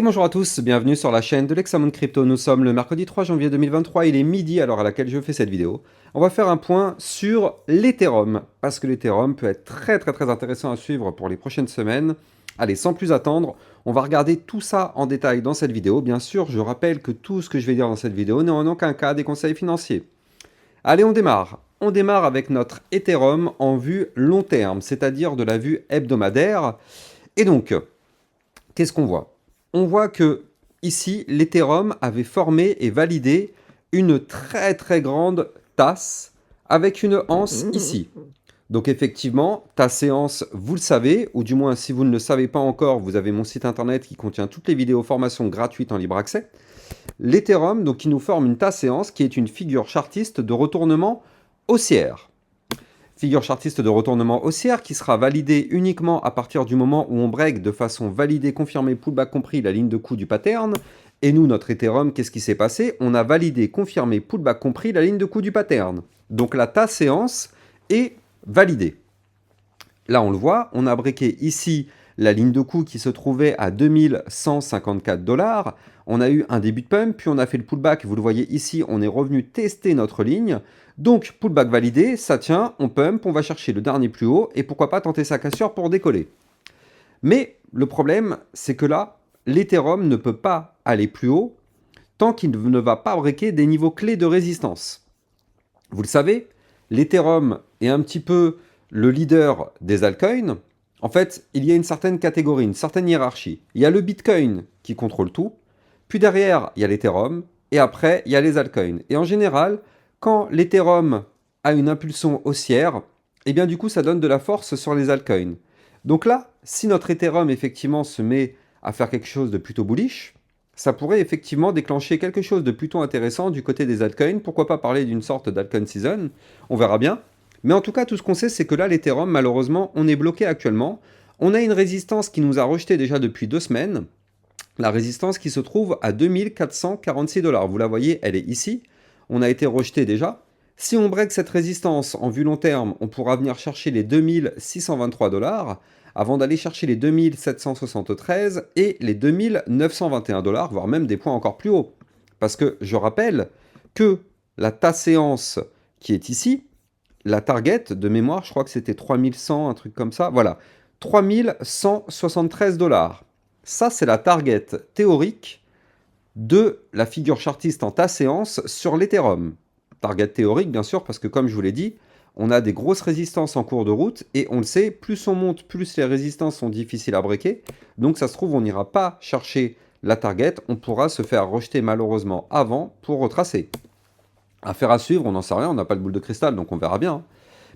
Et bonjour à tous, bienvenue sur la chaîne de l'Hexamone Crypto. Nous sommes le mercredi 3 janvier 2023, il est midi à l'heure à laquelle je fais cette vidéo. On va faire un point sur l'Ethereum, parce que l'Ethereum peut être très intéressant à suivre pour les prochaines semaines. Allez, sans plus attendre, on va regarder tout ça en détail dans cette vidéo. Bien sûr, je rappelle que tout ce que je vais dire dans cette vidéo n'est en aucun cas des conseils financiers. Allez, on démarre. On démarre avec notre Ethereum en vue long terme, c'est-à-dire de la vue hebdomadaire. Et donc, qu'est-ce qu'on voit? On voit que ici, l'Ethereum avait formé et validé une très grande tasse avec une anse ici. Donc effectivement, ta séance, vous le savez, ou du moins si vous ne le savez pas encore, vous avez mon site internet qui contient toutes les vidéos formations gratuites en libre accès. L'Ethereum, donc qui nous forme une tasse séance qui est une figure chartiste de retournement haussière. Figure chartiste de retournement haussière qui sera validée uniquement à partir du moment où on break de façon validée, confirmée, pullback compris la ligne de coup du pattern. Et nous, notre Ethereum, qu'est-ce qui s'est passé? On a validé, confirmé, pullback compris la ligne de coup du pattern. Donc la ta séance est validée. Là, on le voit, on a breaké ici la ligne de coup qui se trouvait à 2154 $. On a eu un début de pump, puis on a fait le pullback. Vous le voyez ici, on est revenu tester notre ligne. Donc, pullback validé, ça tient, on pump, on va chercher le dernier plus haut, et pourquoi pas tenter sa cassure pour décoller. Mais le problème, c'est que là, l'Ethereum ne peut pas aller plus haut tant qu'il ne va pas breaker des niveaux clés de résistance. Vous le savez, l'Ethereum est un petit peu le leader des altcoins. En fait, il y a une certaine catégorie, une certaine hiérarchie. Il y a le Bitcoin qui contrôle tout, puis derrière, il y a l'Ethereum, et après, il y a les altcoins. Et en général, quand l'Ethereum a une impulsion haussière, et bien du coup, ça donne de la force sur les altcoins. Donc là, si notre Ethereum effectivement se met à faire quelque chose de plutôt bullish, ça pourrait effectivement déclencher quelque chose de plutôt intéressant du côté des altcoins. Pourquoi pas parler d'une sorte d'altcoin season? On verra bien. Mais en tout cas, tout ce qu'on sait, c'est que là, l'Ethereum, malheureusement, on est bloqué actuellement. On a une résistance qui nous a rejeté déjà depuis 2 semaines. La résistance qui se trouve à 2446 $. Vous la voyez, elle est ici. On a été rejeté déjà. Si on break cette résistance en vue long terme, on pourra venir chercher les 2623 $ avant d'aller chercher les 2773 et les 2921 $, voire même des points encore plus hauts. Parce que je rappelle que la ta séance qui est ici, la target de mémoire, je crois que c'était 3100, un truc comme ça, voilà, 3173 $. Ça, c'est la target théorique de la figure chartiste en ta séance sur l'Ethereum. Target théorique, bien sûr, parce que comme je vous l'ai dit, on a des grosses résistances en cours de route, et on le sait, plus on monte, plus les résistances sont difficiles à breaker. Donc ça se trouve, on n'ira pas chercher la target, on pourra se faire rejeter malheureusement avant pour retracer. Affaire à suivre, on n'en sait rien, on n'a pas de boule de cristal, donc on verra bien.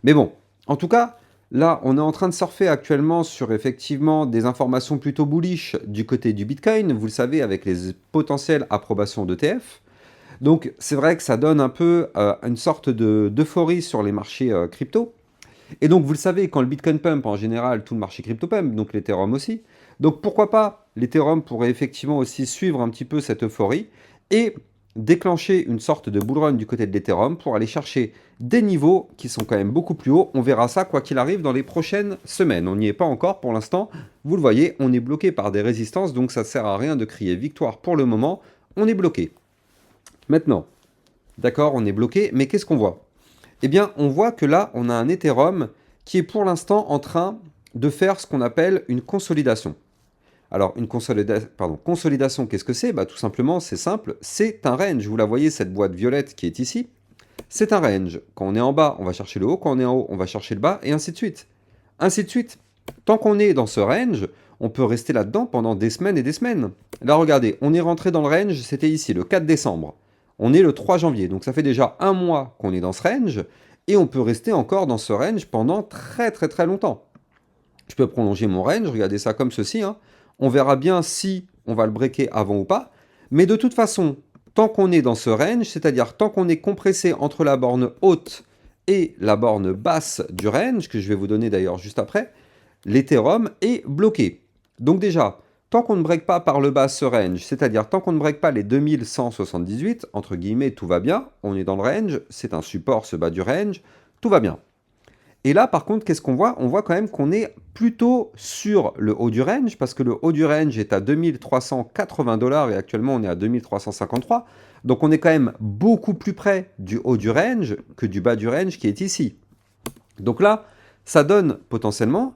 Mais bon, en tout cas, là, on est en train de surfer actuellement sur effectivement des informations plutôt bullish du côté du Bitcoin, vous le savez, avec les potentielles approbations d'ETF. Donc c'est vrai que ça donne un peu une sorte d'euphorie sur les marchés crypto. Et donc vous le savez, quand le Bitcoin pump, en général, tout le marché crypto pump, donc l'Ethereum aussi. Donc pourquoi pas, l'Ethereum pourrait effectivement aussi suivre un petit peu cette euphorie et déclencher une sorte de bull run du côté de l'Ethereum pour aller chercher des niveaux qui sont quand même beaucoup plus hauts. On verra ça quoi qu'il arrive dans les prochaines semaines. On n'y est pas encore pour l'instant. Vous le voyez, on est bloqué par des résistances, donc ça ne sert à rien de crier victoire pour le moment. On est bloqué. Maintenant, d'accord, on est bloqué, mais qu'est-ce qu'on voit? Eh bien, on voit que là, on a un Ethereum qui est pour l'instant en train de faire ce qu'on appelle une consolidation. Alors, une consolidation, qu'est-ce que c'est? Bah, tout simplement, c'est simple, c'est un range. Vous la voyez, cette boîte violette qui est ici, c'est un range. Quand on est en bas, on va chercher le haut, quand on est en haut, on va chercher le bas, et ainsi de suite. Ainsi de suite. Tant qu'on est dans ce range, on peut rester là-dedans pendant des semaines et des semaines. Là, regardez, on est rentré dans le range, c'était ici, le 4 décembre. On est le 3 janvier, donc ça fait déjà un mois qu'on est dans ce range, et on peut rester encore dans ce range pendant très longtemps. Je peux prolonger mon range, regardez ça comme ceci, hein. On verra bien si on va le breaker avant ou pas, mais de toute façon, tant qu'on est dans ce range, c'est-à-dire tant qu'on est compressé entre la borne haute et la borne basse du range, que je vais vous donner d'ailleurs juste après, l'Ethereum est bloqué. Donc déjà, tant qu'on ne break pas par le bas ce range, c'est-à-dire tant qu'on ne break pas les 2178, entre guillemets, tout va bien, on est dans le range, c'est un support ce bas du range, tout va bien. Et là, par contre, qu'est-ce qu'on voit? On voit quand même qu'on est plutôt sur le haut du range, parce que le haut du range est à 2380 dollars et actuellement on est à 2353. Donc on est quand même beaucoup plus près du haut du range que du bas du range qui est ici. Donc là, ça donne potentiellement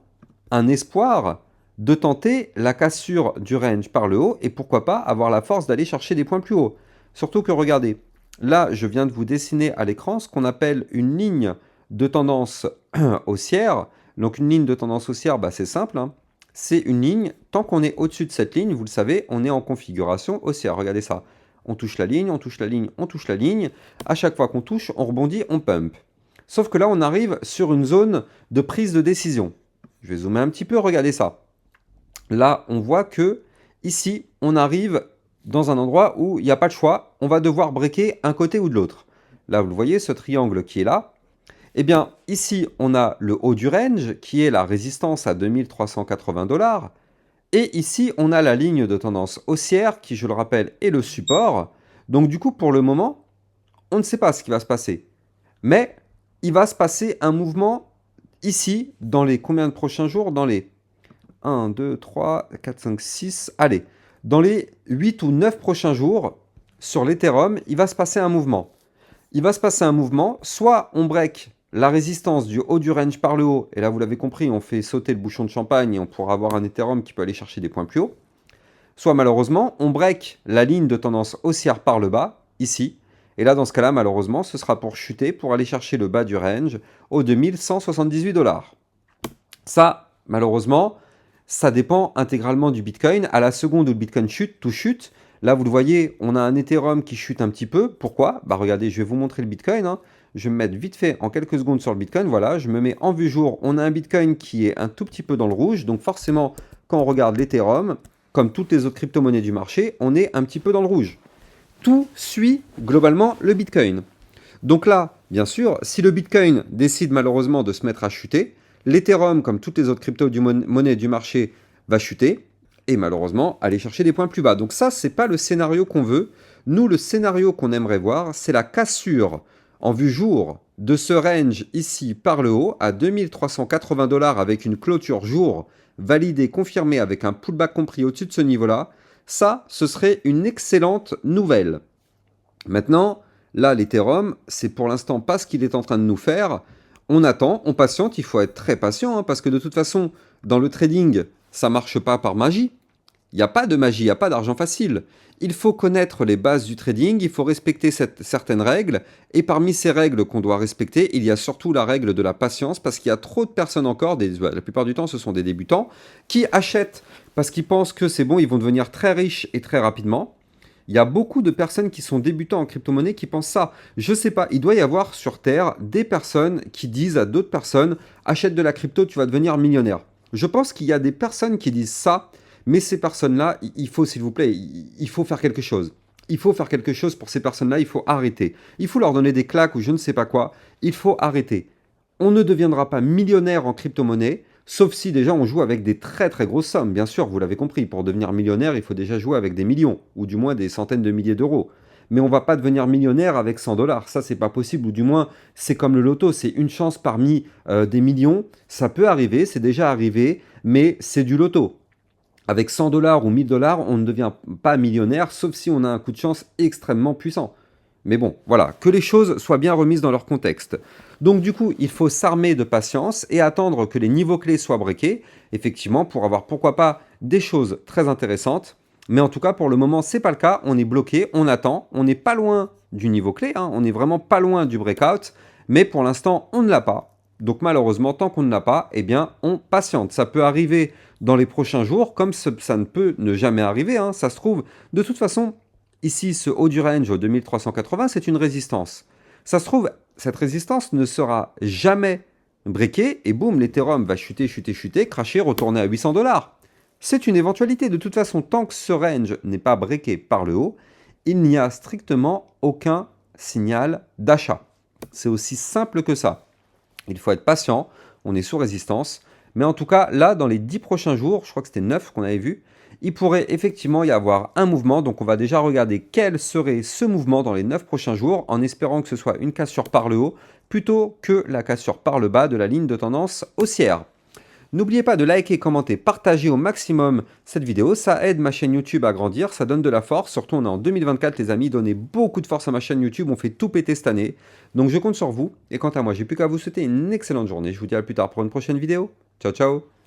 un espoir de tenter la cassure du range par le haut et pourquoi pas avoir la force d'aller chercher des points plus hauts. Surtout que regardez, là je viens de vous dessiner à l'écran ce qu'on appelle une ligne de tendance haussière. Donc une ligne de tendance haussière, bah, c'est simple, hein. C'est une ligne, tant qu'on est au-dessus de cette ligne, vous le savez, on est en configuration haussière. Regardez ça. On touche la ligne, on touche la ligne, on touche la ligne. À chaque fois qu'on touche, on rebondit, on pump. Sauf que là, on arrive sur une zone de prise de décision. Je vais zoomer un petit peu, regardez ça. Là, on voit que ici, on arrive dans un endroit où il n'y a pas de choix. On va devoir breaker un côté ou de l'autre. Là, vous le voyez, ce triangle qui est là. Eh bien, ici, on a le haut du range, qui est la résistance à 2380 dollars. Et ici, on a la ligne de tendance haussière, qui, je le rappelle, est le support. Donc, du coup, pour le moment, on ne sait pas ce qui va se passer. Mais il va se passer un mouvement ici, dans les combien de prochains jours? Dans les 1, 2, 3, 4, 5, 6, allez, dans les 8 ou 9 prochains jours, sur l'Ethereum, il va se passer un mouvement. Il va se passer un mouvement, soit on break la résistance du haut du range par le haut, et là vous l'avez compris, on fait sauter le bouchon de champagne et on pourra avoir un Ethereum qui peut aller chercher des points plus hauts. Soit malheureusement, on break la ligne de tendance haussière par le bas, ici, et là dans ce cas-là, malheureusement, ce sera pour chuter, pour aller chercher le bas du range aux 2178 dollars. Ça, malheureusement, ça dépend intégralement du Bitcoin. À la seconde où le Bitcoin chute, tout chute. Là, vous le voyez, on a un Ethereum qui chute un petit peu. Pourquoi? Bah regardez, je vais vous montrer le Bitcoin, hein. Je vais me mettre vite fait en quelques secondes sur le Bitcoin. Voilà, je me mets en vue jour. On a un Bitcoin qui est un tout petit peu dans le rouge. Donc forcément, quand on regarde l'Ethereum, comme toutes les autres crypto-monnaies du marché, on est un petit peu dans le rouge. Tout suit globalement le Bitcoin. Donc là, bien sûr, si le Bitcoin décide malheureusement de se mettre à chuter, l'Ethereum, comme toutes les autres crypto-monnaies du marché, va chuter et malheureusement aller chercher des points plus bas. Donc ça, c'est pas le scénario qu'on veut. Nous, le scénario qu'on aimerait voir, c'est la cassure en vue jour de ce range ici par le haut à 2380 dollars avec une clôture jour validée, confirmée avec un pullback compris au-dessus de ce niveau-là. Ça, ce serait une excellente nouvelle. Maintenant, là, l'Ethereum, c'est pour l'instant pas ce qu'il est en train de nous faire. On attend, on patiente, il faut être très patient, hein, parce que de toute façon, dans le trading, ça ne marche pas par magie. Il n'y a pas de magie, il n'y a pas d'argent facile. Il faut connaître les bases du trading, il faut respecter certaines règles, et parmi ces règles qu'on doit respecter, il y a surtout la règle de la patience, parce qu'il y a trop de personnes encore, la plupart du temps ce sont des débutants, qui achètent parce qu'ils pensent que c'est bon, ils vont devenir très riches et très rapidement. Il y a beaucoup de personnes qui sont débutants en crypto-monnaie qui pensent ça. Je sais pas, il doit y avoir sur Terre des personnes qui disent à d'autres personnes achète de la crypto, tu vas devenir millionnaire. Je pense qu'il y a des personnes qui disent ça, mais ces personnes-là, il faut, s'il vous plaît, il faut faire quelque chose. Il faut faire quelque chose pour ces personnes-là, il faut arrêter. Il faut leur donner des claques ou je ne sais pas quoi. Il faut arrêter. On ne deviendra pas millionnaire en crypto-monnaie, sauf si déjà on joue avec des très très grosses sommes. Bien sûr, vous l'avez compris, pour devenir millionnaire, il faut déjà jouer avec des millions, ou du moins des centaines de milliers d'euros. Mais on va pas devenir millionnaire avec 100 dollars, ça c'est pas possible, ou du moins c'est comme le loto, c'est une chance parmi des millions. Ça peut arriver, c'est déjà arrivé, mais c'est du loto. Avec 100 dollars ou 1000 dollars, on ne devient pas millionnaire, sauf si on a un coup de chance extrêmement puissant. Mais bon, voilà, que les choses soient bien remises dans leur contexte. Donc du coup, il faut s'armer de patience et attendre que les niveaux clés soient breakés, effectivement, pour avoir pourquoi pas des choses très intéressantes. Mais en tout cas, pour le moment, c'est pas le cas. On est bloqué, on attend, on n'est pas loin du niveau clé, hein, on n'est vraiment pas loin du breakout, mais pour l'instant, on ne l'a pas. Donc malheureusement, tant qu'on ne l'a pas, eh bien, on patiente. Ça peut arriver dans les prochains jours, comme ça ne peut ne jamais arriver, hein, ça se trouve. De toute façon, ici, ce haut du range au 2380, c'est une résistance. Ça se trouve, cette résistance ne sera jamais breakée et boum, l'Ethereum va chuter, chuter, chuter, cracher, retourner à 800 dollars. C'est une éventualité. De toute façon, tant que ce range n'est pas breaké par le haut, il n'y a strictement aucun signal d'achat. C'est aussi simple que ça. Il faut être patient, on est sous résistance. Mais en tout cas, là, dans les 10 prochains jours, je crois que c'était 9 qu'on avait vu, il pourrait effectivement y avoir un mouvement, donc on va déjà regarder quel serait ce mouvement dans les 9 prochains jours, en espérant que ce soit une cassure par le haut, plutôt que la cassure par le bas de la ligne de tendance haussière. N'oubliez pas de liker, commenter, partager au maximum cette vidéo, ça aide ma chaîne YouTube à grandir, ça donne de la force, surtout on est en 2024 les amis, donnez beaucoup de force à ma chaîne YouTube, on fait tout péter cette année, donc je compte sur vous, et quant à moi j'ai plus qu'à vous souhaiter une excellente journée, je vous dis à plus tard pour une prochaine vidéo, ciao ciao.